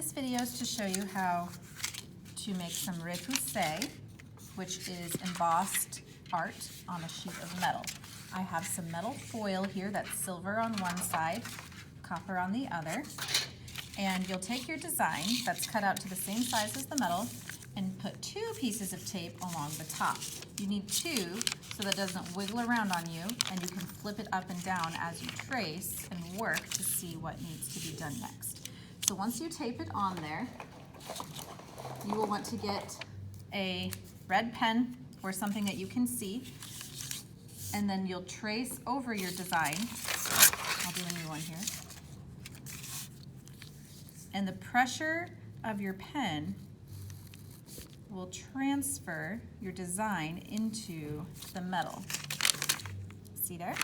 This video is to show you how to make some repousse, which is embossed art on a sheet of metal. I have some metal foil here that's silver on one side, copper on the other, and you'll take your design that's cut out to the same size as the metal and put 2 pieces of tape along the top. You need 2 so that it doesn't wiggle around on you, and you can flip it up and down as you trace and work to see what needs to be done next. So once you tape it on there, you will want to get a red pen or something that you can see, and then you'll trace over your design. I'll do a new one here. And the pressure of your pen will transfer your design into the metal. See there?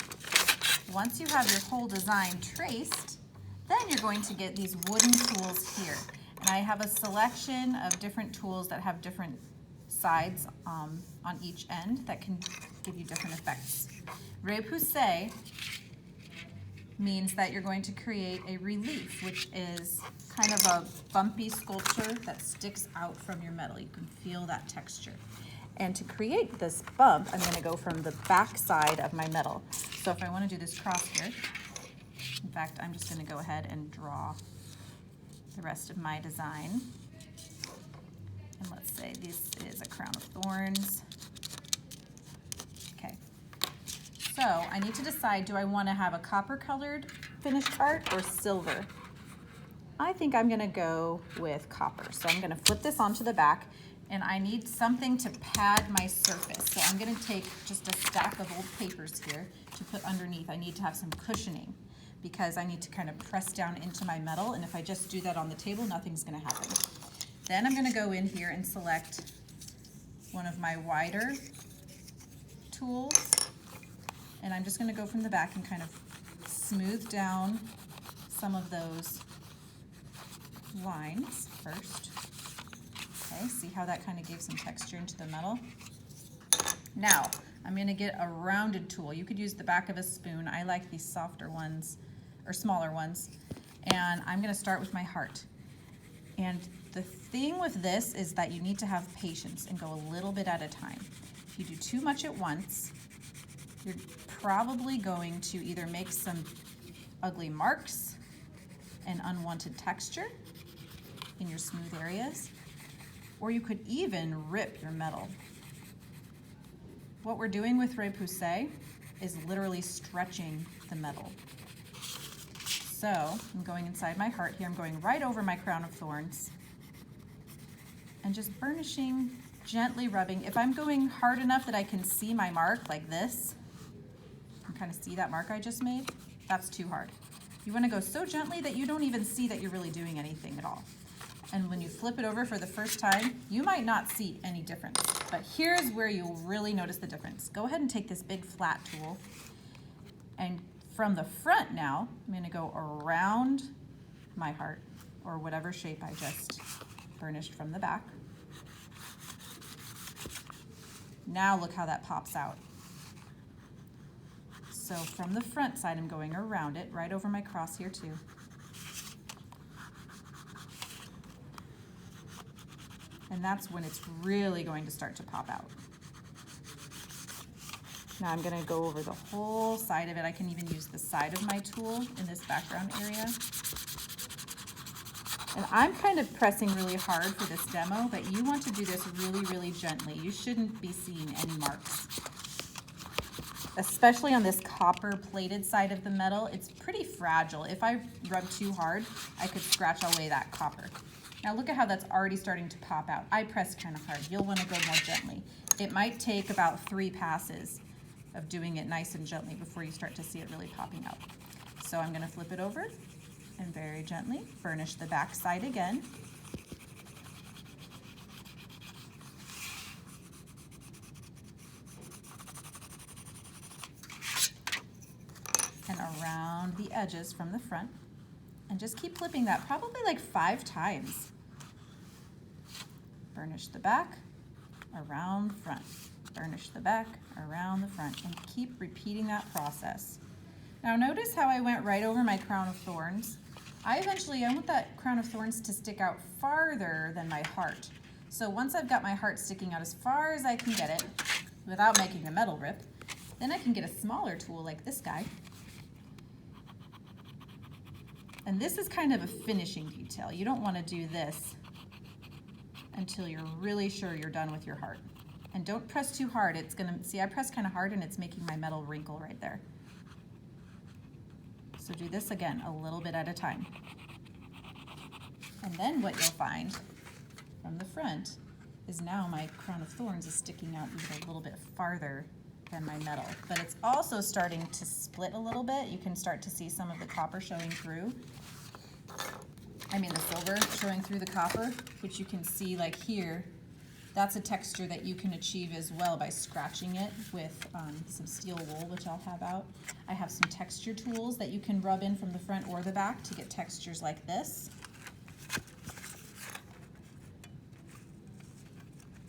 Once you have your whole design traced, then you're going to get these wooden tools here. And I have a selection of different tools that have different sides on each end that can give you different effects. Repousse means that you're going to create a relief, which is kind of a bumpy sculpture that sticks out from your metal. You can feel that texture. And to create this bump, I'm gonna go from the back side of my metal. So if I wanna do this cross here, in fact, I'm just gonna go ahead and draw the rest of my design. And let's say this is a crown of thorns. Okay. So I need to decide, do I want to have a copper colored finished art or silver? I think I'm going to go with copper. So I'm going to flip this onto the back, and I need something to pad my surface. So I'm going to take just a stack of old papers here to put underneath. I need to have some cushioning because I need to kind of press down into my metal, and if I just do that on the table, nothing's going to happen. Then I'm going to go in here and select one of my wider tools, and I'm just going to go from the back and kind of smooth down some of those lines first. Okay, see how that kind of gave some texture into the metal? Now, I'm going to get a rounded tool. You could use the back of a spoon. I like these softer ones, or smaller ones, and I'm going to start with my heart. And the thing with this is that you need to have patience and go a little bit at a time. If you do too much at once, you're probably going to either make some ugly marks and unwanted texture in your smooth areas, or you could even rip your metal. What we're doing with repousse is literally stretching the metal. So I'm going inside my heart here. I'm going right over my crown of thorns and just burnishing, gently rubbing. If I'm going hard enough that I can see my mark like this, you can kind of see that mark I just made, that's too hard. You want to go so gently that you don't even see that you're really doing anything at all. And when you flip it over for the first time, you might not see any difference, but here's where you'll really notice the difference. Go ahead and take this big flat tool, and from the front now, I'm going to go around my heart, or whatever shape I just burnished from the back. Now look how that pops out. So from the front side, I'm going around it, right over my cross here too. And that's when it's really going to start to pop out. Now I'm going to go over the whole side of it. I can even use the side of my tool in this background area. And I'm kind of pressing really hard for this demo, but you want to do this really, really gently. You shouldn't be seeing any marks. Especially on this copper plated side of the metal, it's pretty fragile. If I rub too hard, I could scratch away that copper. Now look at how that's already starting to pop out. I pressed kind of hard. You'll want to go more gently. It might take about 3 passes of doing it nice and gently before you start to see it really popping out. So I'm going to flip it over and very gently burnish the back side again. And around the edges from the front. And just keep flipping that probably like 5 times. Burnish the back, around the front. Burnish the back, around the front, and keep repeating that process. Now notice how I went right over my crown of thorns. I want that crown of thorns to stick out farther than my heart. So once I've got my heart sticking out as far as I can get it, without making the metal rip, then I can get a smaller tool like this guy. And this is kind of a finishing detail. You don't want to do this until you're really sure you're done with your heart. And don't press too hard. It's gonna, see, I pressed kind of hard and it's making my metal wrinkle right there. So do this again, a little bit at a time. And then what you'll find from the front is now my crown of thorns is sticking out even a little bit farther than my metal. But it's also starting to split a little bit. You can start to see some of the copper showing through. I mean the silver showing through the copper, which you can see like here. That's a texture that you can achieve as well by scratching it with some steel wool, which I'll have out. I have some texture tools that you can rub in from the front or the back to get textures like this.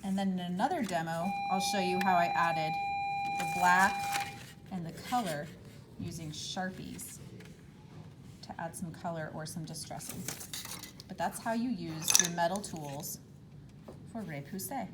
And then in another demo, I'll show you how I added the black and the color using Sharpies to add some color or some distressing. But that's how you use your metal tools for Repousse.